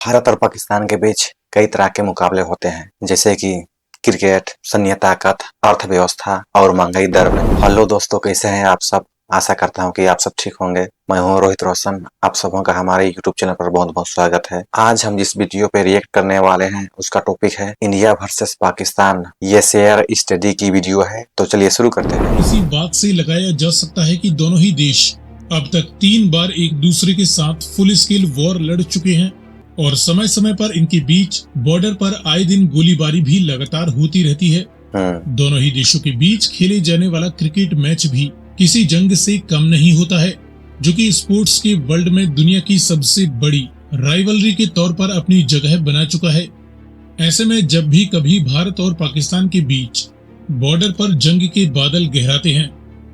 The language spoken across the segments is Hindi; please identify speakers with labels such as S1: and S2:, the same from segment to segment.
S1: भारत और पाकिस्तान के बीच कई तरह के मुकाबले होते हैं, जैसे कि क्रिकेट, सैन्य ताकत, अर्थव्यवस्था और महंगाई दर में। हेलो दोस्तों, कैसे हैं आप सब? आशा करता हूं कि आप सब ठीक होंगे। मैं हूं रोहित रोशन। आप सबों का हमारे यूट्यूब चैनल पर बहुत बहुत स्वागत है। आज हम जिस वीडियो पे रिएक्ट करने वाले हैं उसका टॉपिक है इंडिया वर्सेस पाकिस्तान। ये शेयर स्टडी की वीडियो है, तो चलिए शुरू करते हैं।
S2: इसी बात से लगाया जा सकता है कि दोनों ही देश अब तक 3 बार एक दूसरे के साथ फुल स्केल वॉर लड़ चुके हैं और समय समय पर इनके बीच बॉर्डर पर आए दिन गोलीबारी भी लगातार होती रहती है। दोनों ही देशों के बीच खेले जाने वाला क्रिकेट मैच भी किसी जंग से कम नहीं होता है, जो कि स्पोर्ट्स के वर्ल्ड में दुनिया की सबसे बड़ी राइवलरी के तौर पर अपनी जगह बना चुका है। ऐसे में जब भी कभी भारत और पाकिस्तान के बीच बॉर्डर पर जंग के बादल गहराते हैं,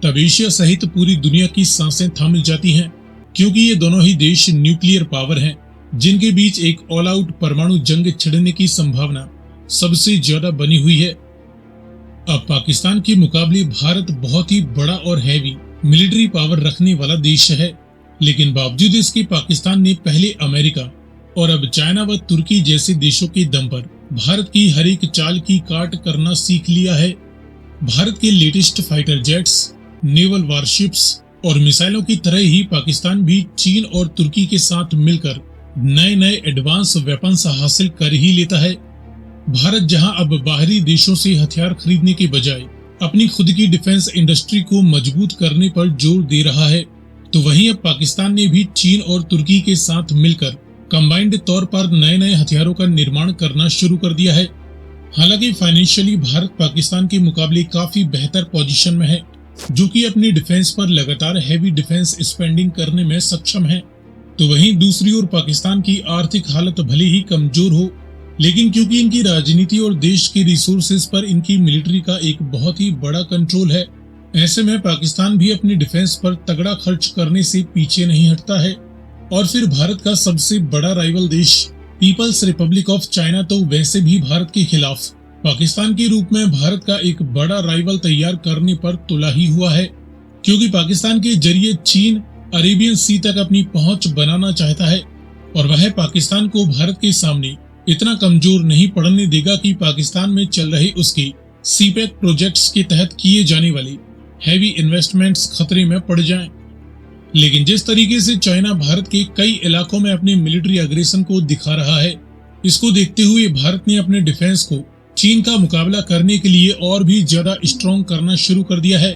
S2: तब एशिया सहित पूरी दुनिया की सांसें थम जाती हैं, क्योंकि ये दोनों ही देश न्यूक्लियर पावर हैं, जिनके बीच एक ऑल आउट परमाणु जंग छिड़ने की संभावना सबसे ज्यादा बनी हुई है। अब पाकिस्तान के मुकाबले भारत बहुत ही बड़ा और हैवी मिलिट्री पावर रखने वाला देश है, लेकिन बावजूद इसके पाकिस्तान ने पहले अमेरिका और अब चाइना व तुर्की जैसे देशों के दम पर भारत की हर एक चाल की काट करना सीख लिया है। भारत के latest fighter jets, naval warships और मिसाइलों की तरह ही पाकिस्तान भी चीन और तुर्की के साथ मिलकर नए नए एडवांस वेपन्स हासिल कर ही लेता है। भारत जहां अब बाहरी देशों से हथियार खरीदने के बजाय अपनी खुद की डिफेंस इंडस्ट्री को मजबूत करने पर जोर दे रहा है, तो वहीं अब पाकिस्तान ने भी चीन और तुर्की के साथ मिलकर कंबाइंड तौर पर नए नए हथियारों का निर्माण करना शुरू कर दिया है। हालांकि फाइनेंशियली भारत पाकिस्तान के मुकाबले काफी बेहतर पोजीशन में है, जो कि अपनी डिफेंस पर लगातार हैवी डिफेंस स्पेंडिंग करने में सक्षम है। तो वहीं दूसरी ओर पाकिस्तान की आर्थिक हालत भले ही कमजोर हो, लेकिन क्योंकि इनकी राजनीति और देश के रिसोर्सेज पर इनकी मिलिट्री का एक बहुत ही बड़ा कंट्रोल है, ऐसे में पाकिस्तान भी अपनी डिफेंस पर तगड़ा खर्च करने से पीछे नहीं हटता है। और फिर भारत का सबसे बड़ा राइवल देश पीपल्स रिपब्लिक ऑफ चाइना तो वैसे भी भारत के खिलाफ पाकिस्तान के रूप में भारत का एक बड़ा राइवल तैयार करने पर तुला ही हुआ है, क्योंकि पाकिस्तान के जरिए चीन अरेबियन सी तक अपनी पहुंच बनाना चाहता है और वह पाकिस्तान को भारत के सामने इतना कमजोर नहीं पड़ने देगा कि पाकिस्तान में चल रहे उसके सीपैक प्रोजेक्ट्स के तहत किए जाने वाले हैवी इन्वेस्टमेंट्स खतरे में पड़ जाएं। लेकिन जिस तरीके से चाइना भारत के कई इलाकों में अपने मिलिट्री अग्रेशन को दिखा रहा है, इसको देखते हुए भारत ने अपने डिफेंस को चीन का मुकाबला करने के लिए और भी ज्यादा स्ट्रॉन्ग करना शुरू कर दिया है।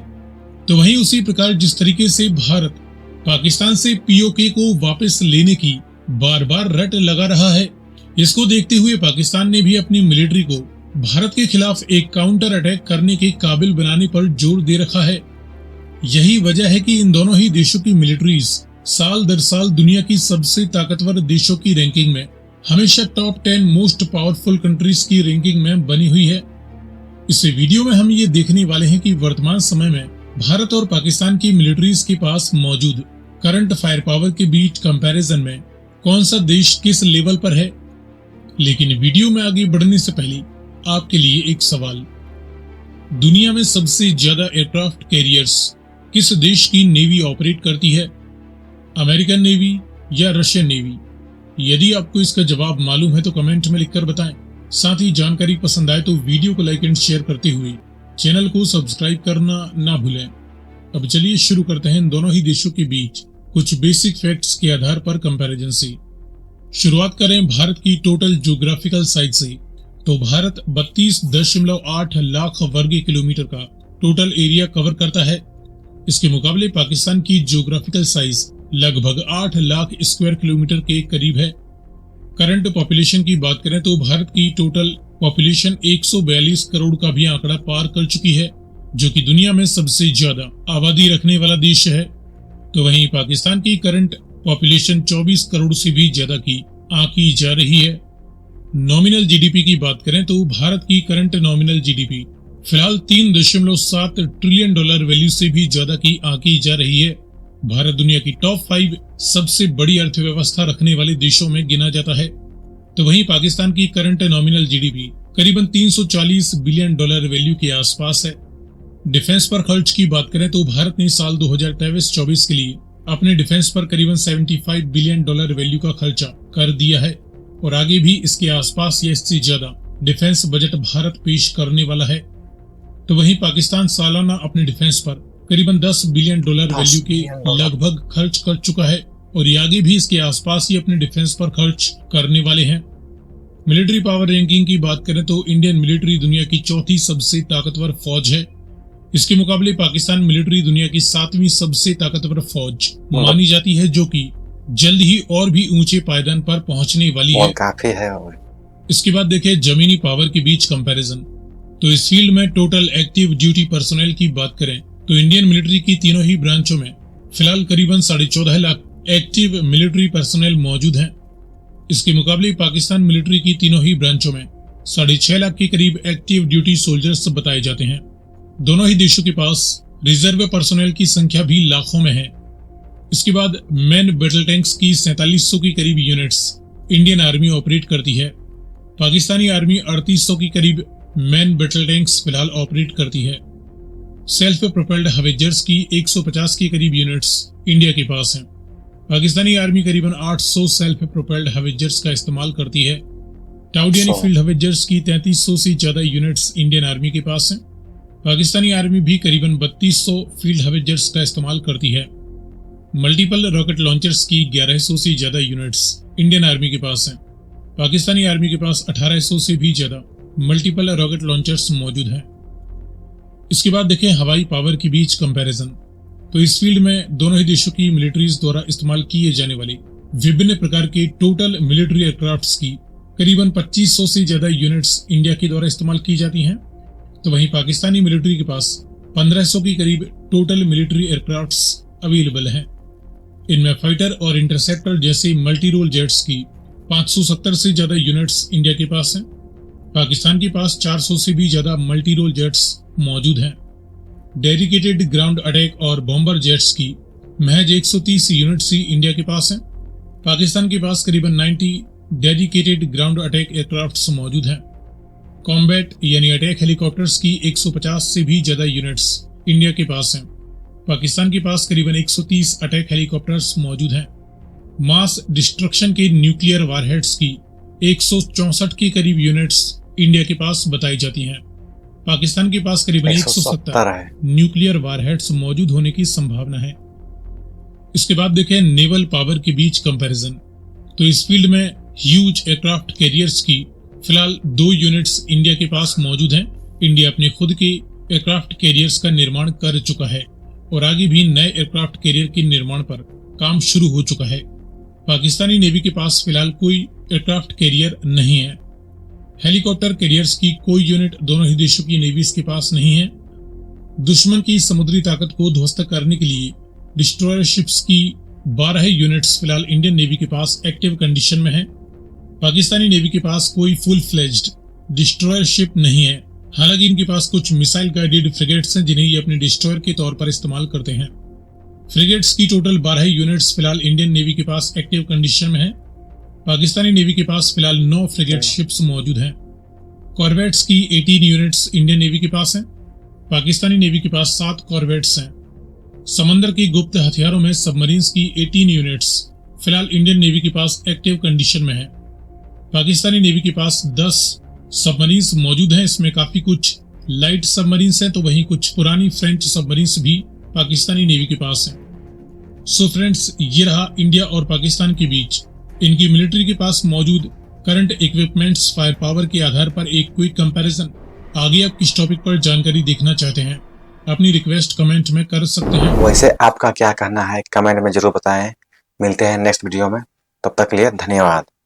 S2: तो वहीं उसी प्रकार जिस तरीके से भारत पाकिस्तान से पीओके को वापस लेने की बार बार रट लगा रहा है, इसको देखते हुए पाकिस्तान ने भी अपनी मिलिट्री को भारत के खिलाफ एक काउंटर अटैक करने के काबिल बनाने पर जोर दे रखा है। यही वजह है कि इन दोनों ही देशों की मिलिट्रीज साल दर साल दुनिया की सबसे ताकतवर देशों की रैंकिंग में हमेशा टॉप 10 मोस्ट पावरफुल कंट्रीज की रैंकिंग में बनी हुई है। इस वीडियो में हम ये देखने वाले हैं कि वर्तमान समय में भारत और पाकिस्तान की मिलिट्रीज के पास मौजूद करंट फायर पावर के बीच कंपैरिजन में कौन सा देश किस लेवल पर है। लेकिन वीडियो में आगे बढ़ने से पहले आपके लिए एक सवाल, दुनिया में सबसे ज्यादा एयरक्राफ्ट कैरियर्स किस देश की नेवी ऑपरेट करती है? अमेरिकन नेवी या रशियन नेवी? यदि आपको इसका जवाब मालूम है तो कमेंट में लिखकर बताएं। साथ ही जानकारी पसंद आए तो वीडियो को लाइक एंड शेयर करते हुए चैनल को सब्सक्राइब करना ना भूलें। अब चलिए शुरू करते हैं इन दोनों ही देशों के बीच कुछ बेसिक फैक्ट्स के आधार पर कंपैरिजन से। शुरुआत करें भारत की टोटल ज्योग्राफिकल साइज से, तो भारत 32.8 लाख वर्ग किलोमीटर का टोटल एरिया कवर करता है। इसके मुकाबले पाकिस्तान की ज्योग्राफिकल साइज लगभग 8 लाख स्क्वायर किलोमीटर के करीब है। करंट पॉपुलेशन की बात करें तो भारत की टोटल पॉपुलेशन 142 करोड़ का भी आंकड़ा पार कर चुकी है, जो कि दुनिया में सबसे ज्यादा आबादी रखने वाला देश है। तो वहीं पाकिस्तान की करंट पॉपुलेशन 24 करोड़ से भी ज्यादा की आंकी जा रही है। नॉमिनल जीडीपी की बात करें तो भारत की करंट नॉमिनल जीडीपी फिलहाल $3.7 ट्रिलियन वैल्यू से भी ज्यादा की आंकी जा रही है। भारत दुनिया की टॉप 5 सबसे बड़ी अर्थव्यवस्था रखने वाले देशों में गिना जाता है। तो वहीं पाकिस्तान की करंट नॉमिनल जीडीपी करीबन $340 बिलियन वैल्यू के आसपास है। डिफेंस पर खर्च की बात करें तो भारत ने साल 2023-24 के लिए अपने डिफेंस पर करीबन $75 बिलियन वैल्यू का खर्चा कर दिया है। और आगे भी इसके आसपास या इससे ज्यादा डिफेंस बजट भारत पेश करने वाला है। तो वहीं पाकिस्तान सालाना अपने डिफेंस पर करीबन $10 बिलियन वैल्यू के लगभग खर्च कर चुका है और ये आगे भी इसके आसपास ही अपने डिफेंस पर खर्च करने वाले हैं। मिलिट्री पावर रैंकिंग की बात करें तो इंडियन मिलिट्री दुनिया की चौथी सबसे ताकतवर फौज है। इसके मुकाबले पाकिस्तान मिलिट्री दुनिया की 7वीं सबसे ताकतवर फौज मानी जाती है, जो कि जल्द ही और भी ऊंचे पायदान पर पहुंचने वाली है।
S1: काफी है।
S2: इसके बाद देखें जमीनी पावर के बीच कंपैरिजन। तो इस फील्ड में टोटल एक्टिव ड्यूटी पर्सोनेल की बात करें तो इंडियन मिलिट्री की तीनों ही ब्रांचों में फिलहाल करीबन 14.5 लाख एक्टिव मिलिट्री पर्सोनेल मौजूद हैं। इसके मुकाबले पाकिस्तान मिलिट्री की तीनों ही ब्रांचों में 6.5 लाख के करीब एक्टिव ड्यूटी सोल्जर्स बताए जाते हैं। दोनों ही देशों के पास रिजर्व पर्सोनेल की संख्या भी लाखों में है। इसके बाद मैन बैटल टैंक्स की 4700 की करीब यूनिट्स इंडियन आर्मी ऑपरेट करती है। पाकिस्तानी आर्मी 3800 की करीब मैन बैटल टैंक्स फिलहाल ऑपरेट करती है। सेल्फ प्रोपेल्ड हवेजर्स की 150 के करीब यूनिट्स इंडिया के पास हैं। पाकिस्तानी आर्मी करीबन 800 सेल्फ प्रोपेल्ड हवेजर्स का इस्तेमाल करती है। टाउडियनी फील्ड हवेजर्स की 3300 से ज्यादा यूनिट्स इंडियन आर्मी के पास हैं। पाकिस्तानी आर्मी भी करीबन 3200 फील्ड हवेजर्स का इस्तेमाल करती है। मल्टीपल रॉकेट लॉन्चर्स की 1100 से ज्यादा यूनिट्स इंडियन आर्मी के पास हैं। पाकिस्तानी आर्मी के पास 1800 से भी ज्यादा मल्टीपल रॉकेट लॉन्चर्स मौजूद हैं। इसके बाद देखें हवाई पावर के बीच कंपैरिजन। तो इस फील्ड में दोनों ही देशों की मिलिट्रीज द्वारा इस्तेमाल किए जाने वाले विभिन्न प्रकार के टोटल मिलिट्री एयरक्राफ्ट्स की करीबन 2500 से ज्यादा यूनिट्स इंडिया के द्वारा इस्तेमाल की जाती हैं। तो वहीं पाकिस्तानी मिलिट्री के पास 1500 के करीब टोटल मिलिट्री एयरक्राफ्ट्स अवेलेबल हैं। इनमें फाइटर और इंटरसेप्टर जैसे मल्टी रोल जेट्स की 570 से ज्यादा यूनिट्स इंडिया के पास हैं। पाकिस्तान के पास 400 से भी ज्यादा मल्टी रोल जेट्स मौजूद हैं। डेडिकेटेड ग्राउंड अटैक और बॉम्बर जेट्स की महज 130 यूनिट्स ही इंडिया के पास हैं। पाकिस्तान के पास करीबन 90 डेडिकेटेड ग्राउंड अटैक एयरक्राफ्ट्स मौजूद हैं। कॉम्बैट यानी अटैक हेलीकॉप्टर्स की 150 से भी ज्यादा यूनिट्स इंडिया के पास हैं। पाकिस्तान के पास करीबन 130 अटैक हेलीकॉप्टर्स मौजूद हैं। मास डिस्ट्रक्शन के न्यूक्लियर वारहेड्स की 164 के करीब यूनिट्स इंडिया के पास बताई जाती हैं। पाकिस्तान के पास करीबन 170 न्यूक्लियर वारहेड्स मौजूद होने की संभावना है। इसके बाद देखें नेवल पावर के बीच कंपैरिजन। तो इस फील्ड में ह्यूज एयरक्राफ्ट कैरियर्स की फिलहाल 2 यूनिट्स इंडिया के पास मौजूद हैं। इंडिया अपने खुद के एयरक्राफ्ट कैरियर्स का निर्माण कर चुका है और आगे भी नए एयरक्राफ्ट कैरियर के निर्माण पर काम शुरू हो चुका है। पाकिस्तानी नेवी के पास फिलहाल कोई एयरक्राफ्ट कैरियर नहीं है। हेलीकॉप्टर कैरियर्स की कोई यूनिट दोनों ही देशों की नेवीज के पास नहीं है। दुश्मन की समुद्री ताकत को ध्वस्त करने के लिए डिस्ट्रॉयर शिप्स की 12 यूनिट्स फिलहाल इंडियन नेवी के पास एक्टिव कंडीशन में है। पाकिस्तानी नेवी के पास कोई फुल फ्लेज्ड डिस्ट्रॉयर शिप नहीं है। हालांकि इनके पास कुछ मिसाइल गाइडेड फ्रिगेट्स हैं जिन्हें ये अपने डिस्ट्रॉयर के तौर पर इस्तेमाल करते हैं। फ्रिगेट्स की टोटल 12 यूनिट्स फिलहाल इंडियन नेवी के पास एक्टिव कंडीशन में है। पाकिस्तानी नेवी के पास फिलहाल 9 फ्रिगेट शिप्स मौजूद हैं। कॉर्वेट्स की 18 यूनिट्स इंडियन नेवी के पास हैं। पाकिस्तानी नेवी के पास 7 कॉर्वेट्स हैं। समंदर की गुप्त हथियारों में सबमरीन्स की 18 यूनिट्स फिलहाल इंडियन नेवी के पास एक्टिव कंडीशन में है। पाकिस्तानी नेवी के पास 10 सबमरीन्स मौजूद हैं। इसमें काफी कुछ लाइट सबमरीन्स हैं तो वहीं कुछ पुरानी फ्रेंच सबमरीन्स भी पाकिस्तानी नेवी के पास हैं। सो फ्रेंड्स, ये रहा इंडिया और पाकिस्तान के बीच इनकी मिलिट्री के पास मौजूद करंट इक्विपमेंट्स फायर पावर के आधार पर एक क्विक कंपैरिजन। आगे आप किस टॉपिक पर जानकारी देखना चाहते हैं अपनी रिक्वेस्ट कमेंट में कर सकते हैं।
S1: वैसे आपका क्या कहना है कमेंट में जरूर बताएं। मिलते हैं नेक्स्ट वीडियो में, तब तक के लिए धन्यवाद।